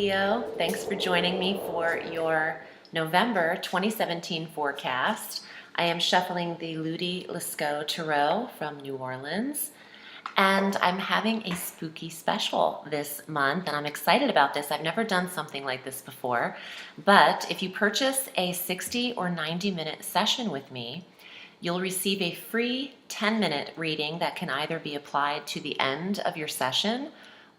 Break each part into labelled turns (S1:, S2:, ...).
S1: Leo. Thanks for joining me for your November 2017 forecast. I am shuffling the Ludi Lescaut Tarot from New Orleans, and I'm having a spooky special this month, and I'm excited about this. I've never done something like this before, but if you purchase a 60 or 90-minute session with me, you'll receive a free 10-minute reading that can either be applied to the end of your session,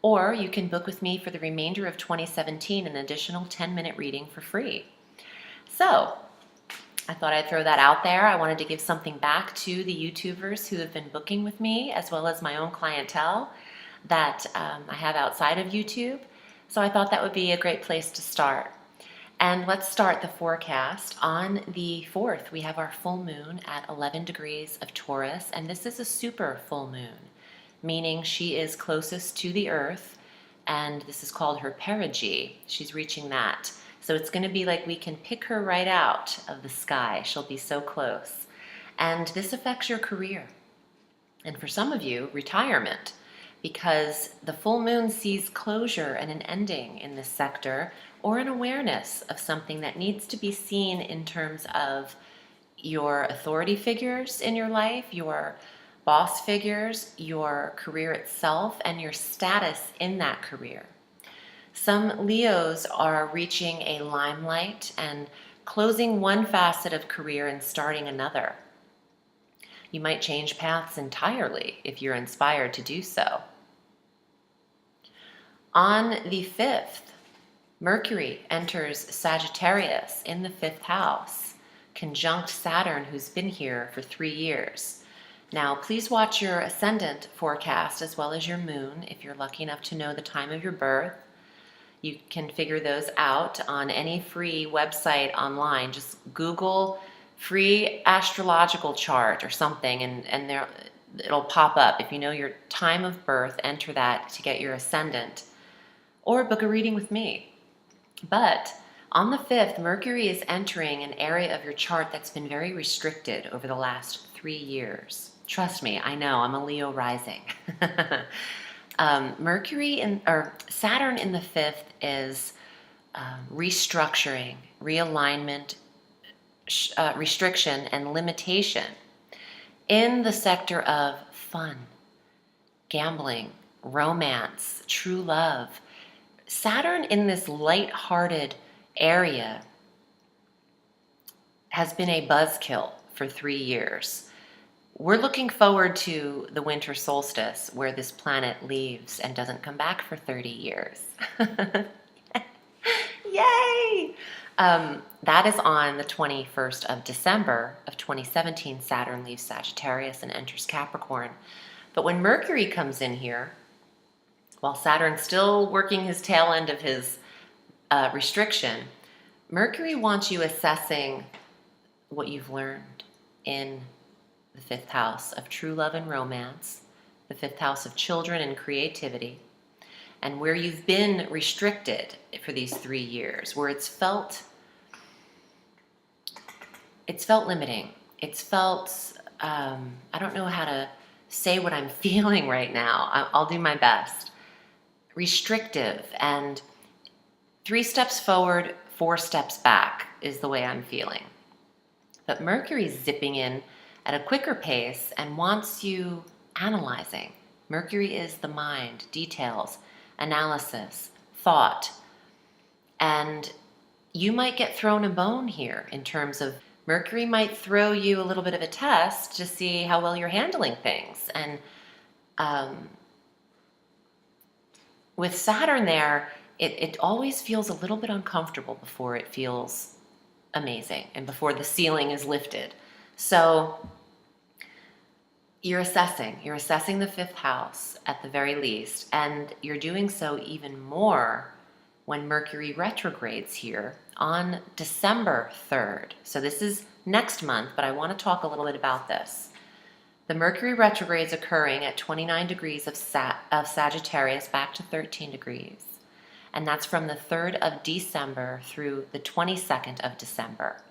S1: or you can book with me for the remainder of 2017 an additional 10-minute reading for free. So I thought I'd throw that out there. I wanted to give something back to the YouTubers who have been booking with me, as well as my own clientele that I have outside of YouTube. So I thought that would be a great place to start. And let's start the forecast. On the 4th, we have our full moon at 11 degrees of Taurus, and this is a super full moon, meaning she is closest to the earth, and this is called her perigee. She's reaching that. So it's going to be like we can pick her right out of the sky. She'll be so close. And this affects your career. And for some of you, retirement, because the full moon sees closure and an ending in this sector, or an awareness of something that needs to be seen in terms of your authority figures in your life, your boss figures, your career itself, and your status in that career. Some Leos are reaching a limelight and closing one facet of career and starting another. You might change paths entirely if you're inspired to do so. On the 5th, Mercury enters Sagittarius in the 5th house, conjunct Saturn, who's been here for 3 years. Now, please watch your ascendant forecast as well as your moon if you're lucky enough to know the time of your birth. You can figure those out on any free website online. Just Google free astrological chart or something, and there it'll pop up. If you know your time of birth, enter that to get your ascendant, or book a reading with me. But on the 5th, Mercury is entering an area of your chart that's been very restricted over the last 3 years. Trust me, I know, I'm a Leo rising. Saturn in the 5th is restructuring, realignment, restriction, and limitation in the sector of fun, gambling, romance, true love. Saturn in this light-hearted area has been a buzzkill for 3 years. We're looking forward to the winter solstice, where this planet leaves and doesn't come back for 30 years. Yay! That is on the 21st of December of 2017. Saturn leaves Sagittarius and enters Capricorn. But when Mercury comes in here, while Saturn's still working his tail end of his restriction, Mercury wants you assessing what you've learned in the 5th house of true love and romance, the 5th house of children and creativity, and where you've been restricted for these 3 years, where it's felt limiting. It's felt, I don't know how to say what I'm feeling right now. I'll do my best. Restrictive, and 3 steps forward, 4 steps back is the way I'm feeling. But Mercury's zipping in at a quicker pace and wants you analyzing. Mercury is the mind, details, analysis, thought. And you might get thrown a bone here in terms of Mercury might throw you a little bit of a test to see how well you're handling things. And with Saturn there, it always feels a little bit uncomfortable before it feels amazing and before the ceiling is lifted. So you're assessing the 5th house at the very least, and you're doing so even more when Mercury retrogrades here on December 3rd. So this is next month, but I want to talk a little bit about this. The Mercury retrograde is occurring at 29 degrees of Sagittarius back to 13 degrees. And that's from the 3rd of December through the 22nd of December.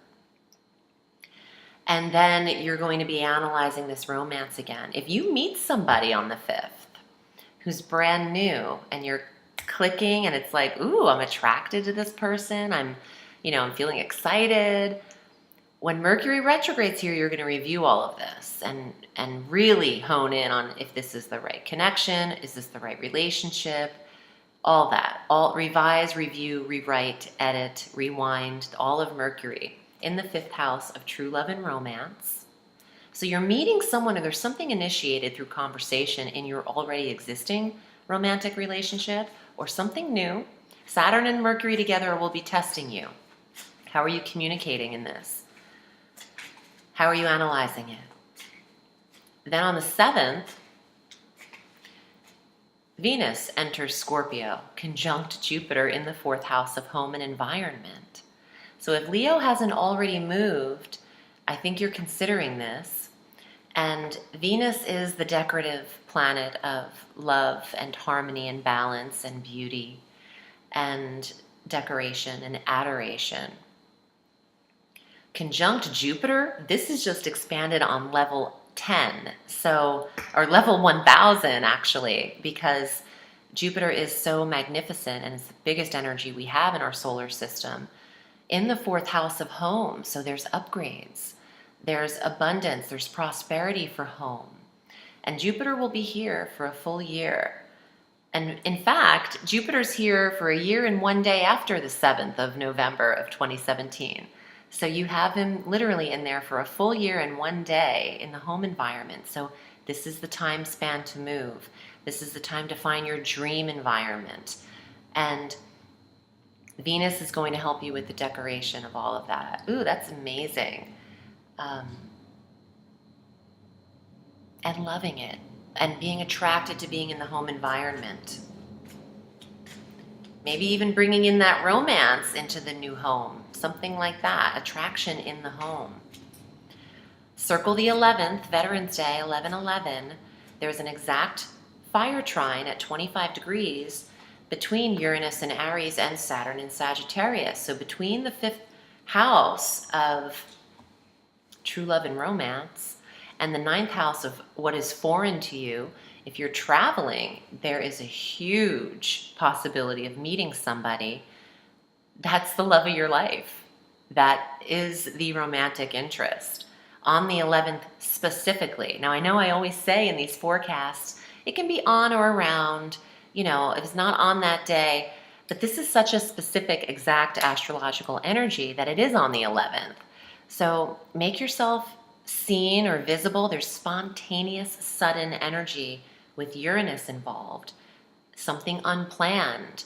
S1: And then you're going to be analyzing this romance again. If you meet somebody on the 5th who's brand new and you're clicking and it's like, ooh, I'm attracted to this person. I'm feeling excited. When Mercury retrogrades here, you're going to review all of this and really hone in on if this is the right connection, is this the right relationship, all that. All revise, review, rewrite, edit, rewind, all of Mercury in the 5th house of true love and romance. So you're meeting someone, or there's something initiated through conversation in your already existing romantic relationship, or something new. Saturn and Mercury together will be testing you. How are you communicating in this? How are you analyzing it? Then on the 7th, Venus enters Scorpio, conjunct Jupiter in the 4th house of home and environment. So if Leo hasn't already moved, I think you're considering this. And Venus is the decorative planet of love and harmony and balance and beauty and decoration and adoration. Conjunct Jupiter, this is just expanded on level 10, or level 1000 actually, because Jupiter is so magnificent and it's the biggest energy we have in our solar system in the 4th house of home. So there's upgrades, there's abundance, there's prosperity for home. And Jupiter will be here for a full year. And in fact, Jupiter's here for a year and 1 day after the 7th of November of 2017. So you have him literally in there for a full year and 1 day in the home environment. So this is the time span to move. This is the time to find your dream environment. And Venus is going to help you with the decoration of all of that. Ooh, that's amazing. And loving it. And being attracted to being in the home environment. Maybe even bringing in that romance into the new home. Something like that. Attraction in the home. Circle the 11th, Veterans Day, 11/11. There's an exact fire trine at 25 degrees between Uranus and Aries and Saturn in Sagittarius. So between the 5th house of true love and romance and the 9th house of what is foreign to you, if you're traveling, there is a huge possibility of meeting somebody that's the love of your life. That is the romantic interest. On the 11th specifically. Now, I know I always say in these forecasts, it can be on or around, if it's not on that day, but this is such a specific, exact astrological energy that it is on the 11th. So make yourself seen or visible. There's spontaneous, sudden energy with Uranus involved, something unplanned.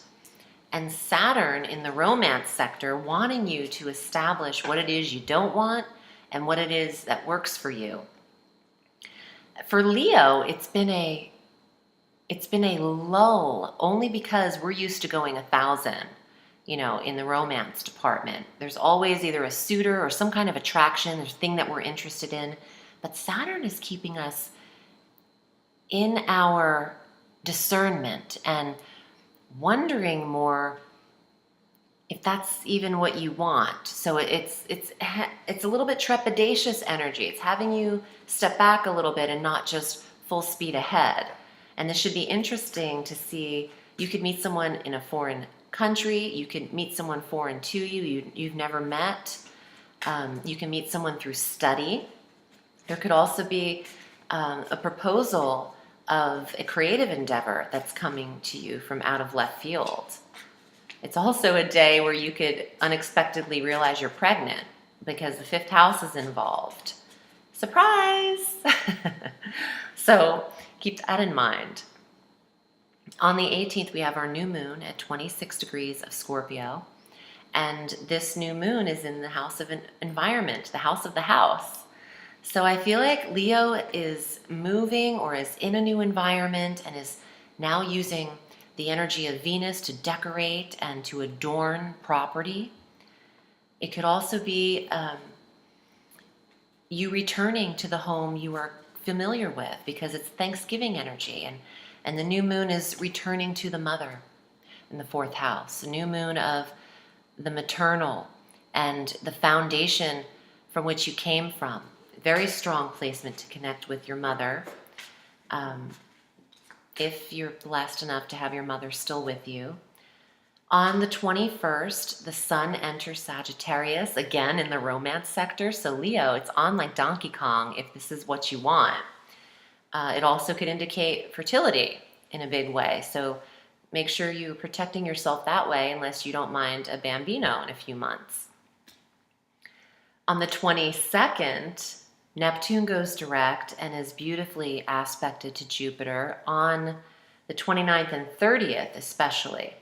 S1: And Saturn in the romance sector wanting you to establish what it is you don't want and what it is that works for you. For Leo, it's been a lull only because we're used to going 1,000, in the romance department. There's always either a suitor or some kind of attraction, there's a thing that we're interested in. But Saturn is keeping us in our discernment and wondering more if that's even what you want. So it's a little bit trepidatious energy. It's having you step back a little bit and not just full speed ahead. And this should be interesting to see. You could meet someone in a foreign country. You could meet someone foreign to you've never met. You can meet someone through study. There could also be a proposal of a creative endeavor that's coming to you from out of left field. It's also a day where you could unexpectedly realize you're pregnant because the 5th house is involved. Surprise! So keep that in mind. On the 18th, we have our new moon at 26 degrees of Scorpio. And this new moon is in the house of environment, the house of the house. So I feel like Leo is moving or is in a new environment and is now using the energy of Venus to decorate and to adorn property. It could also be you returning to the home you are familiar with because it's Thanksgiving energy, and the new moon is returning to the mother in the 4th house, the new moon of the maternal and the foundation from which you came from. Very strong placement to connect with your mother. if you're blessed enough to have your mother still with you. On the 21st, the sun enters Sagittarius, again in the romance sector. So Leo, it's on like Donkey Kong if this is what you want. It also could indicate fertility in a big way. So make sure you're protecting yourself that way unless you don't mind a bambino in a few months. On the 22nd, Neptune goes direct and is beautifully aspected to Jupiter on the 29th and 30th especially.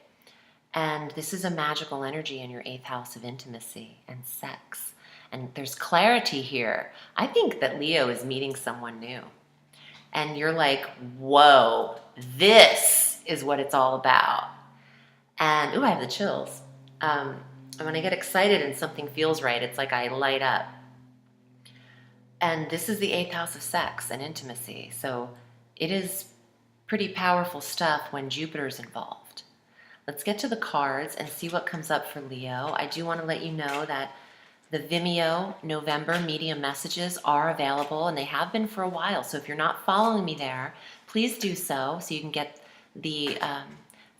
S1: And this is a magical energy in your 8th house of intimacy and sex. And there's clarity here. I think that Leo is meeting someone new. And you're like, whoa, this is what it's all about. And, ooh, I have the chills. And when I get excited and something feels right, it's like I light up. And this is the 8th house of sex and intimacy. So it is pretty powerful stuff when Jupiter's involved. Let's get to the cards and see what comes up for Leo. I do want to let you know that the VIMEO November medium messages are available, and they have been for a while. So if you're not following me there, please do so you can get the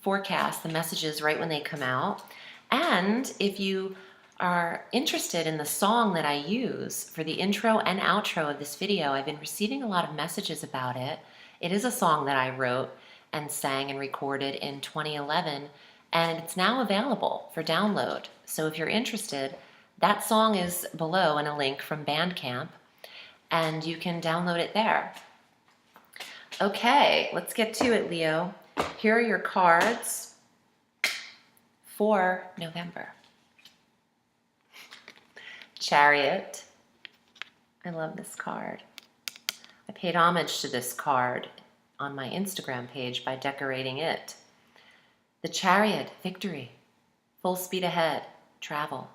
S1: forecast, the messages right when they come out. And if you are interested in the song that I use for the intro and outro of this video, I've been receiving a lot of messages about it. It is a song that I wrote and sang and recorded in 2011, and it's now available for download. So if you're interested, that song is below in a link from Bandcamp, and you can download it there. Okay, let's get to it, Leo. Here are your cards for November. Chariot. I love this card. I paid homage to this card on my Instagram page by decorating it. The Chariot, victory, full speed ahead, travel.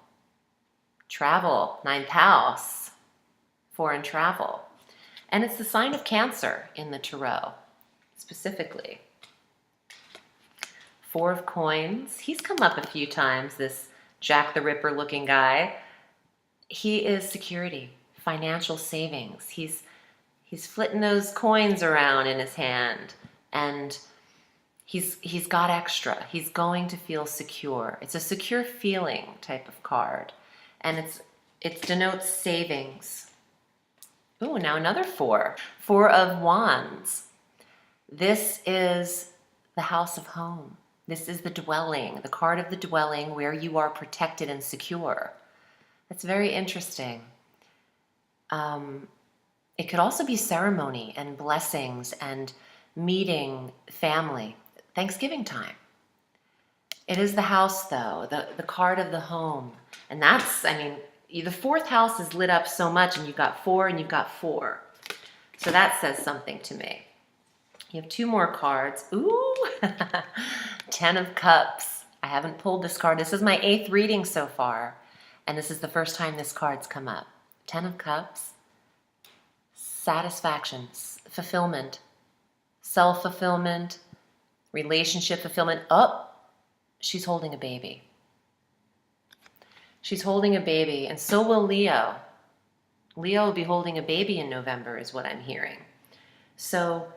S1: Travel, 9th house, foreign travel. And it's the sign of Cancer in the Tarot, specifically. 4 of Coins. He's come up a few times, this Jack the Ripper looking guy. He is security, financial savings. He's flitting those coins around in his hand, and he's got extra. He's going to feel secure. It's a secure feeling type of card. And it denotes savings. Ooh, now another 4. 4 of Wands. This is the house of home. This is the dwelling, the card of the dwelling where you are protected and secure. That's very interesting. It could also be ceremony and blessings and meeting family. Thanksgiving time. It is the house, though, the card of the home. And that's, I mean, the 4th house is lit up so much, and you've got 4 and you've got 4. So that says something to me. You have 2 more cards. Ooh, 10 of Cups. I haven't pulled this card. This is my 8th reading so far, and this is the first time this card's come up. 10 of Cups. Satisfaction, fulfillment, self-fulfillment, relationship fulfillment. Oh, she's holding a baby. She's holding a baby, and so will Leo. Leo will be holding a baby in November, is what I'm hearing. So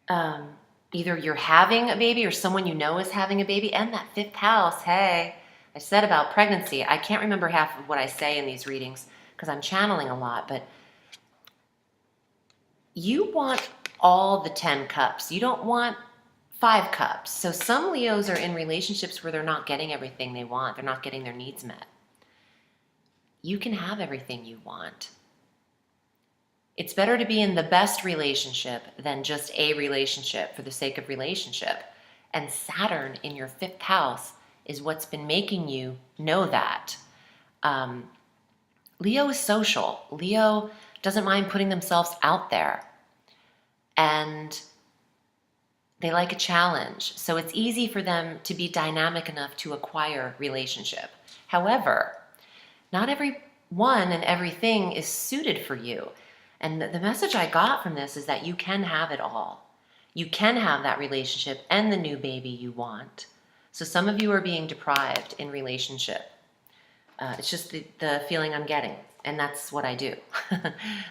S1: either you're having a baby or someone you know is having a baby, and that 5th house, hey, I said about pregnancy. I can't remember half of what I say in these readings because I'm channeling a lot, but you want all the 10 cups. You don't want 5 cups. So some Leos are in relationships where they're not getting everything they want. They're not getting their needs met. You can have everything you want. It's better to be in the best relationship than just a relationship for the sake of relationship. And Saturn in your 5th house is what's been making you know that. Leo is social. Leo doesn't mind putting themselves out there. And they like a challenge. So it's easy for them to be dynamic enough to acquire relationship. However, not everyone and everything is suited for you. And the message I got from this is that you can have it all. You can have that relationship and the new baby you want. So some of you are being deprived in relationship. It's just the feeling I'm getting. and that's what I do.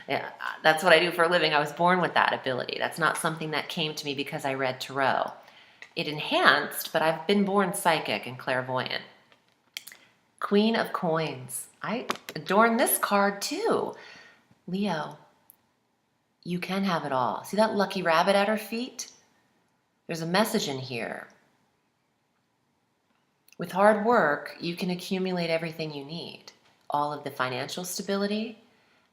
S1: Yeah, that's what I do for a living. I was born with that ability. That's not something that came to me because I read tarot. It enhanced, but I've been born psychic and clairvoyant. Queen of Coins. I adorn this card too. Leo, you can have it all. See that lucky rabbit at her feet? There's a message in here. With hard work, you can accumulate everything you need. All of the financial stability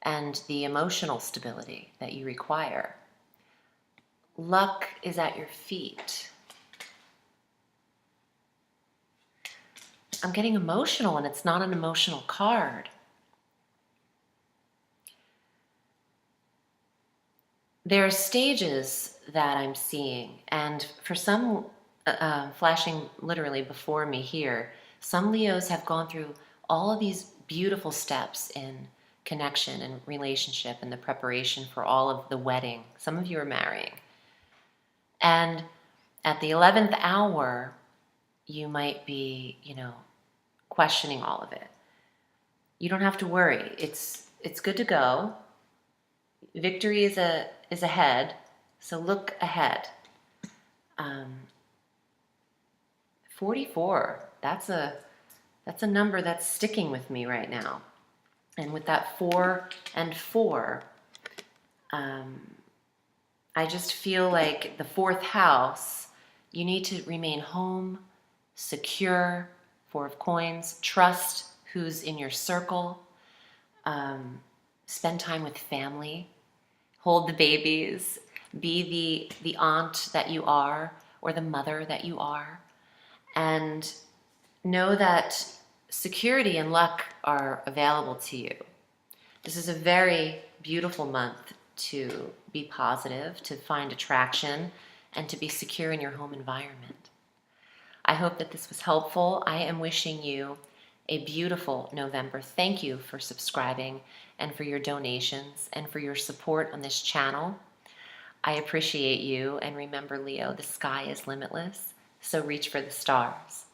S1: and the emotional stability that you require. Luck is at your feet. I'm getting emotional, and it's not an emotional card. There are stages that I'm seeing, and for some, flashing literally before me here, some Leos have gone through all of these beautiful steps in connection and relationship and the preparation for all of the wedding. Some of you are marrying. And at the 11th hour, you might be, questioning all of it. You don't have to worry. It's good to go. Victory is ahead, so look ahead. 44. That's a number that's sticking with me right now. And with that 4 and 4, I just feel like the 4th house, you need to remain home, secure, 4 of Coins, trust who's in your circle, spend time with family, hold the babies, be the aunt that you are or the mother that you are, and know that security and luck are available to you. This is a very beautiful month to be positive, to find attraction, and to be secure in your home environment. I hope that this was helpful. I am wishing you a beautiful November. Thank you for subscribing and for your donations and for your support on this channel. I appreciate you, and remember, Leo, the sky is limitless, so reach for the stars.